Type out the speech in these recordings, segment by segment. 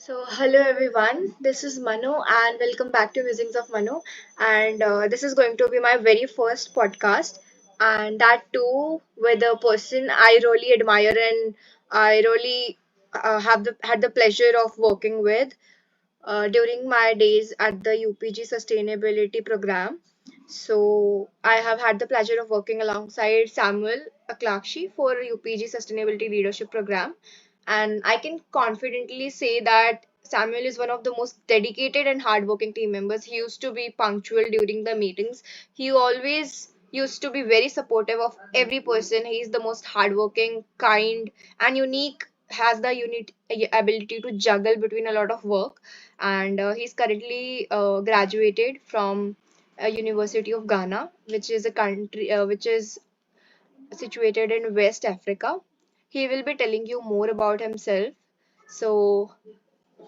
Hello everyone. This is Manu, and welcome back to Musings of Manu. And this is going to be my very first podcast, and that too with a person I really admire and I really had the pleasure of working with during my days at the UPG Sustainability Program. So I have had the pleasure of working alongside Samuel Aklakshie for UPG Sustainability Leadership Program, and I can confidently say that Samuel is one of the most dedicated and hardworking team members. He used to be punctual during the meetings. He always used to be very supportive of every person. He is the most hardworking, kind, and unique. Has the unique ability to juggle between a lot of work, and he's currently graduated from University of Ghana, which is a country which is situated in West Africa. He will be telling you more about himself. So,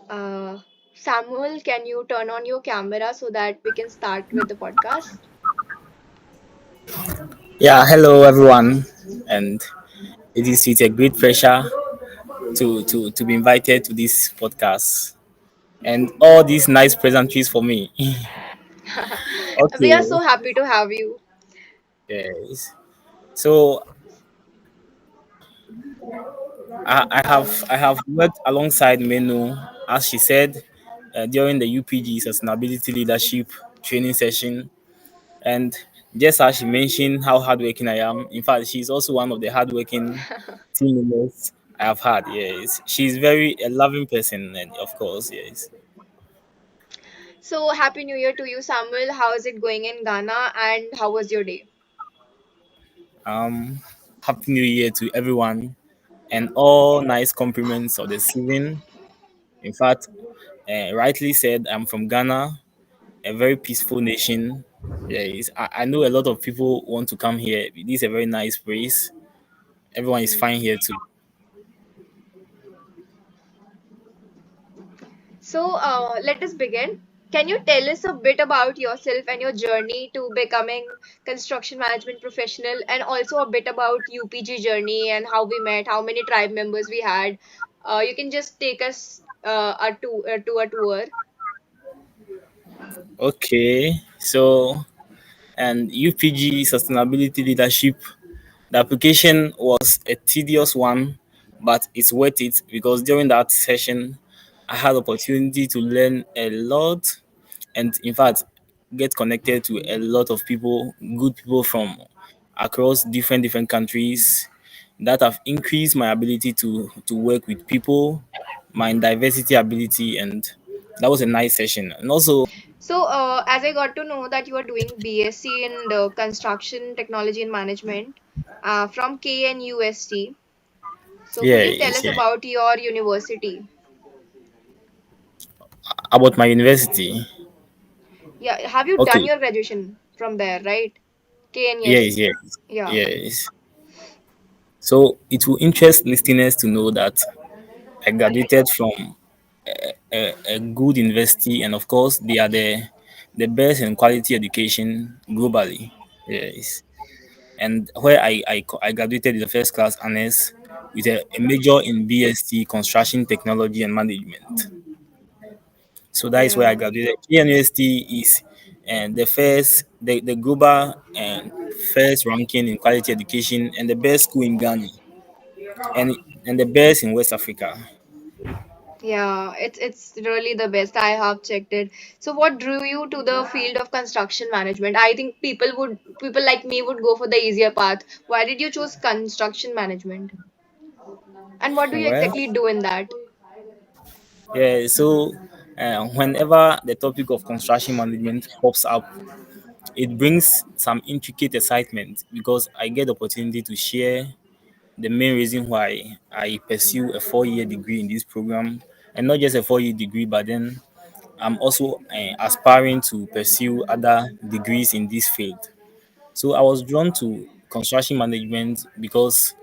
uh, Samuel, can you turn on your camera so that we can start with the podcast? Yeah, hello everyone, and it is with a great pleasure to be invited to this podcast and all these nice pleasantries for me. We are Okay, so happy to have you. yes. So I have worked alongside Menu, as she said, during the UPG Sustainability Leadership training session, and just as she mentioned how hardworking I am. In fact, she's also one of the hardworking team members I have had. Yes, she's very a loving person, and of course, yes. So, Happy New Year to you, Samuel. How is it going in Ghana and how was your day? Um, Happy New Year to everyone, and all nice compliments of the season. In fact, rightly said, I'm from Ghana, a very peaceful nation. Yes, I know a lot of people want to come here. This is a very nice place. Everyone is Hmm. fine here too. Let us begin. Can you tell us a bit about yourself and your journey to becoming construction management professional, and also a bit about UPG journey and how we met, how many tribe members we had? You can just take us to a tour. Okay, so and UPG Sustainability Leadership. The application was a tedious one, but it's worth it because during that session, I had opportunity to learn a lot, and in fact, get connected to a lot of people, good people from across different countries that have increased my ability to work with people, my diversity ability, and that was a nice session. And also, As I got to know that you are doing BSc in the construction technology and management from KNUST. So, could you tell yes, us yeah, about your university? about my university. Yeah, have you done Okay, your graduation from there, right? yes, KNUST. yes, Yeah. yes. So it will interest listeners to know that I graduated from a good university, and of course, they are the best in quality education globally. Yes, and where I graduated with a first class honors with a major in BSc Construction Technology and Management. So that is where I Yeah. graduated. KNUST is the global and first ranking in quality education and the best school in Ghana and and the best in West Africa. Yeah, it's really the best. I have checked it. So what drew you to the field of construction management? I think people like me would go for the easier path. Why did you choose construction management? And what do you Well, exactly do in that? yeah. So whenever the topic of construction management pops up, it brings some intricate excitement because I get the opportunity to share the main reason why I pursue a 4 year degree in this program, and not just a 4 year degree, but then I'm also aspiring to pursue other degrees in this field. So I was drawn to construction management because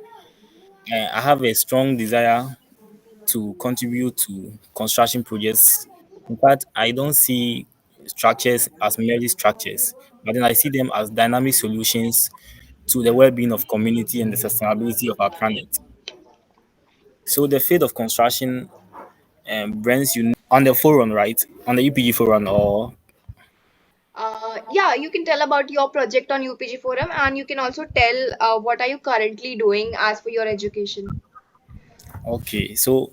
I have a strong desire to contribute to construction projects. In fact, I don't see structures as merely structures, but then I see them as dynamic solutions to the well-being of community and the sustainability of our planet. So the field of construction brands you on the forum, right? On the UPG forum, or Yeah, you can tell about your project on UPG Forum, and you can also tell what are you currently doing as for your education. okay. So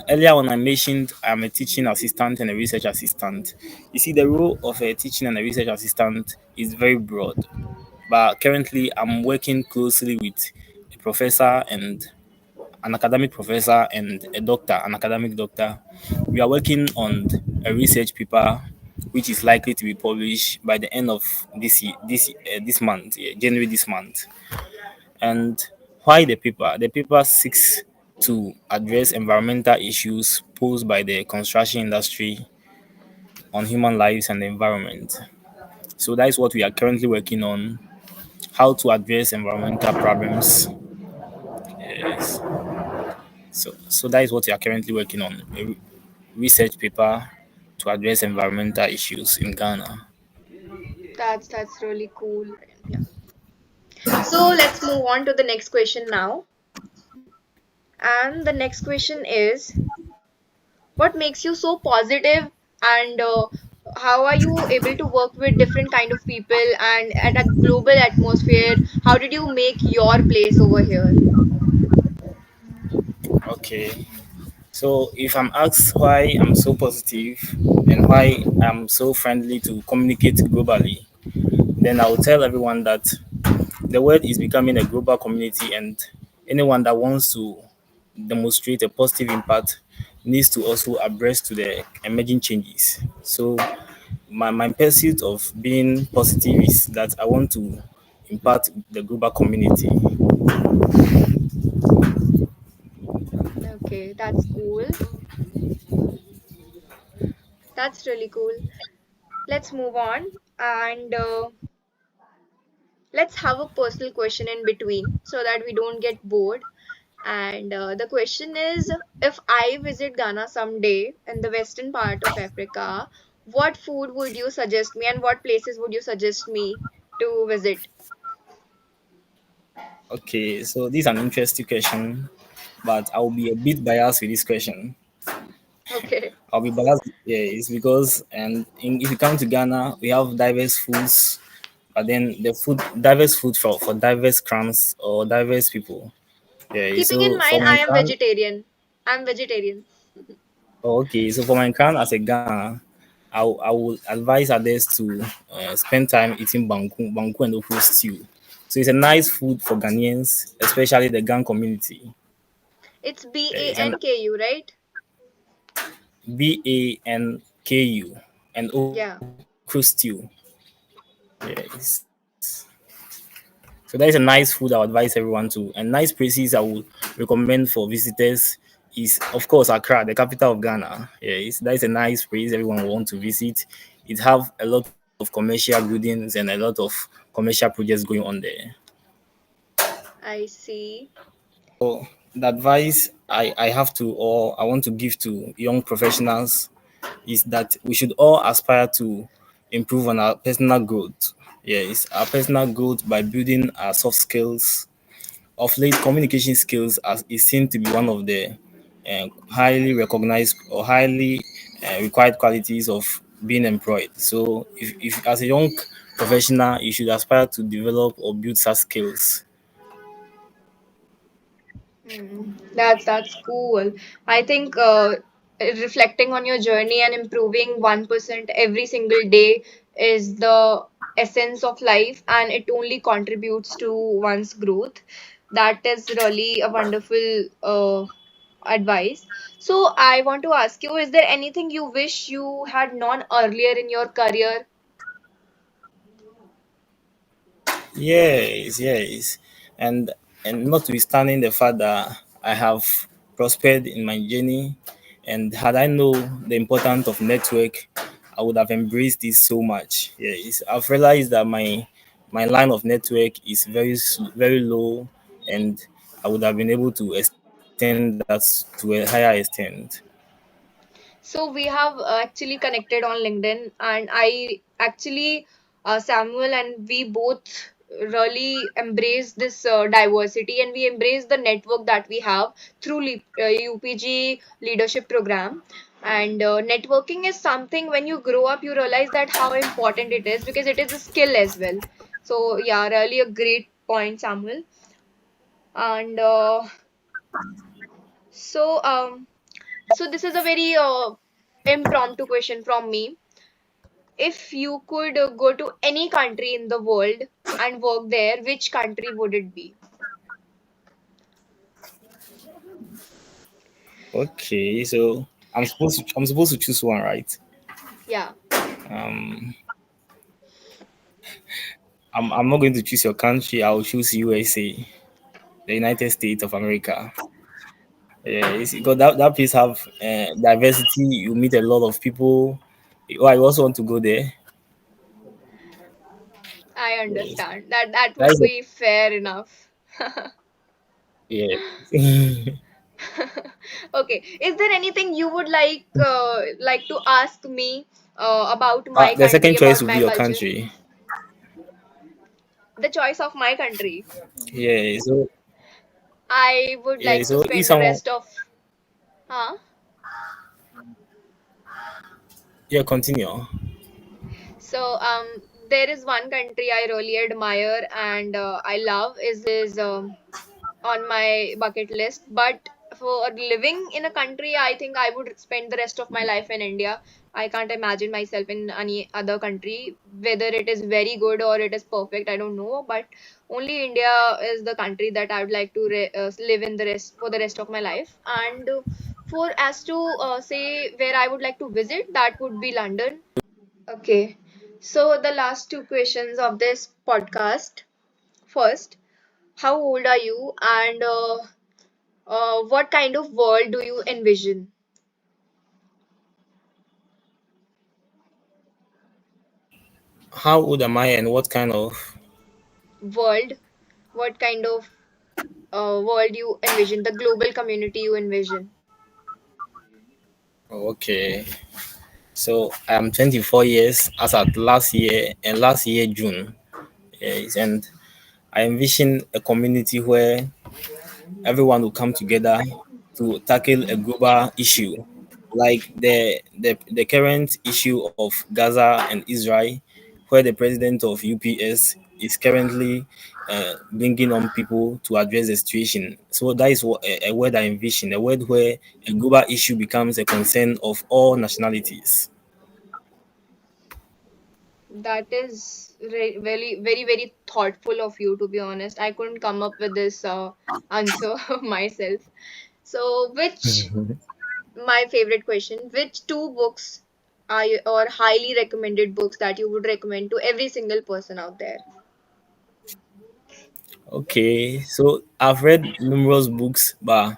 earlier on, I mentioned I'm a teaching assistant and a research assistant. You see, the role of a teaching and a research assistant is very broad. But currently, I'm working closely with a professor and an academic professor and a doctor, an academic doctor. We are working on a research paper which is likely to be published by the end of this month, yeah, January this month. And why the paper? The paper seeks to address environmental issues posed by the construction industry on human lives and the environment. So that is what we are currently working on: how to address environmental problems. Yes. So that is what we are currently working on: a research paper to address environmental issues in Ghana. That's really cool. Yeah. So let's move on to the next question now. And the next question is, what makes you so positive, and how are you able to work with different kind of people and at a global atmosphere? How did you make your place over here? Okay. So if I'm asked why I'm so positive and why I'm so friendly to communicate globally, then I will tell everyone that the world is becoming a global community, and anyone that wants to demonstrate a positive impact needs to also abreast to the emerging changes. So my pursuit of being positive is that I want to impact the global community. Okay, that's cool. That's really cool. Let's move on, and let's have a personal question in between so that we don't get bored. And the question is, if I visit Ghana someday in the western part of Africa, what food would you suggest me and what places would you suggest me to visit? Okay, so this is an interesting question, but I will be a bit biased with this question. Okay. I'll be biased, yeah, it's because if you come to Ghana, we have diverse foods, but then the food diverse food for diverse crowns or diverse people. Yeah, Keeping in so for mind, my I am crown, vegetarian. I'm vegetarian. okay, so for my crown as a Ghana, I will advise others to spend time eating banku and okra stew. So it's a nice food for Ghanaians, especially the Gan community. It's B A Yes, and N K U, right? Banku and Yeah, okra stew. Yes. So that is a nice food I would advise everyone to. And nice places I would recommend for visitors is, of course, Accra, the capital of Ghana. Yes, that is a nice place everyone will want to visit. It have a lot of commercial buildings and a lot of commercial projects going on there. I see. So the advice I have to, or I want to give to young professionals, is that we should all aspire to improve on our personal growth. Yes, our personal growth by building our soft skills. Of late, communication skills is seen to be one of the highly recognized or highly required qualities of being employed. So, if as a young professional, you should aspire to develop or build such skills. That's cool. I think reflecting on your journey and improving 1% every single day is the essence of life, and it only contributes to one's growth. That is really a wonderful advice. So I want to ask you, is there anything you wish you had known earlier in your career? Yes, and notwithstanding the fact that I have prospered in my journey, and had I known the importance of network, I would have embraced this so much. Yes, I've realized that my line of network is very low, and I would have been able to extend that to a higher extent. So we have actually connected on LinkedIn, and I actually, Samuel, and we both really embrace this diversity, and we embrace the network that we have through UPG leadership program. And networking is something, when you grow up, you realize that how important it is, because it is a skill as well. So yeah, really a great point, Samuel. And so so this is a very impromptu question from me. If you could go to any country in the world and work there, which country would it be? Okay, so I'm supposed to choose one, right? Yeah, Um, I'm not going to choose your country. I'll choose USA, the United States of America. Yeah, because that place have diversity. You meet a lot of people. Oh, I also want to go there. I Yes, understand. That that would is a, be fair enough. yeah. Okay. Is there anything you would like to ask me about my The country, second choice about will be my your culture? country. The choice of my country. Yeah. So I would yeah. like to So if spend the someone rest of, huh? yeah continue. So there is one country I really admire and I love is on my bucket list. But for living in a country, I think I would spend the rest of my life in India. I can't imagine myself in any other country, whether it is very good or it is perfect. I don't know, but only India is the country that I would like to live in the rest for the rest of my life. And for as to say where I would like to visit, that would be London. Okay, so the last two questions of this podcast. First, how old are you, and what kind of world do you envision? How old am I and what kind of? World, what kind of world you envision? The global community you envision? Okay. So I'm 24 years as at last year and last year June. Yes, and I envision a community where everyone will come together to tackle a global issue like the current issue of Gaza and Israel, where the president of UPS is currently bringing on people to address the situation. So that is what a word I envision, a word where a global issue becomes a concern of all nationalities. That is very, very, very thoughtful of you, to be honest. I couldn't come up with this answer myself. So, my favorite question, which two books are you, or highly recommended books that you would recommend to every single person out there? Okay, so I've read numerous books, but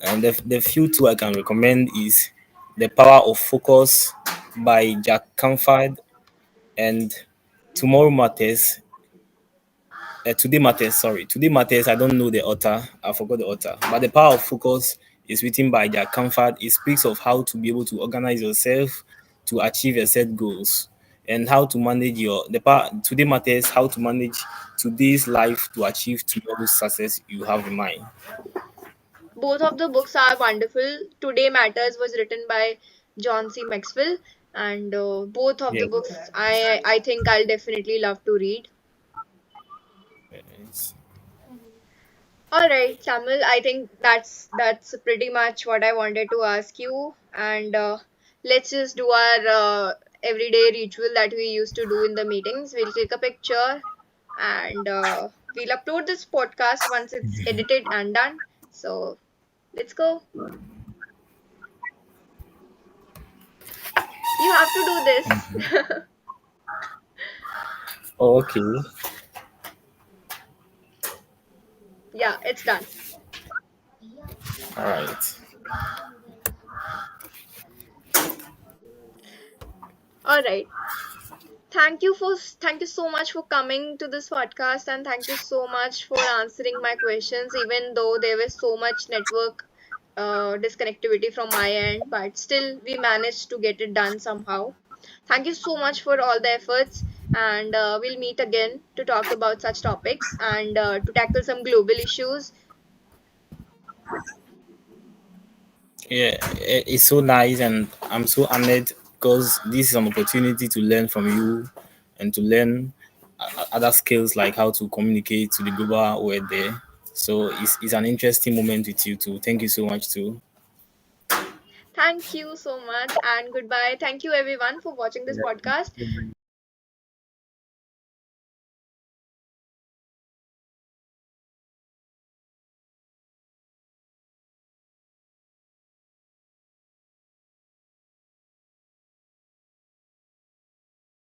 the few two I can recommend is The Power of Focus by Jack Canfield and Tomorrow Matters. Today Matters, sorry. Today Matters, I don't know the author. I forgot the author. But The Power of Focus is written by Jack Canfield. It speaks of how to be able to organize yourself to achieve your set goals and how to manage your the power today matters how to manage today's life to achieve tomorrow's success you have in mind. Both of the books are wonderful. Today Matters was written by John C. Maxwell, and both of Yeah. the books I think I'll definitely love to read. Yes. All right, Samuel, I think that's pretty much what I wanted to ask you. And let's just do our everyday ritual that we used to do in the meetings. We'll take a picture and we'll upload this podcast once it's edited and done. So let's go. You have to do this. Okay. Yeah, it's done. All right. All right. Thank you so much for coming to this podcast, and thank you so much for answering my questions, even though there was so much network disconnectivity from my end, but still we managed to get it done somehow. Thank you so much for all the efforts, and we'll meet again to talk about such topics and to tackle some global issues. Yeah, it's so nice, and I'm so honored because this is an opportunity to learn from you and to learn other skills like how to communicate to the global world there. So it's an interesting moment with you too. Thank you so much too. Thank you so much, and goodbye. Thank you everyone for watching this podcast. Yeah.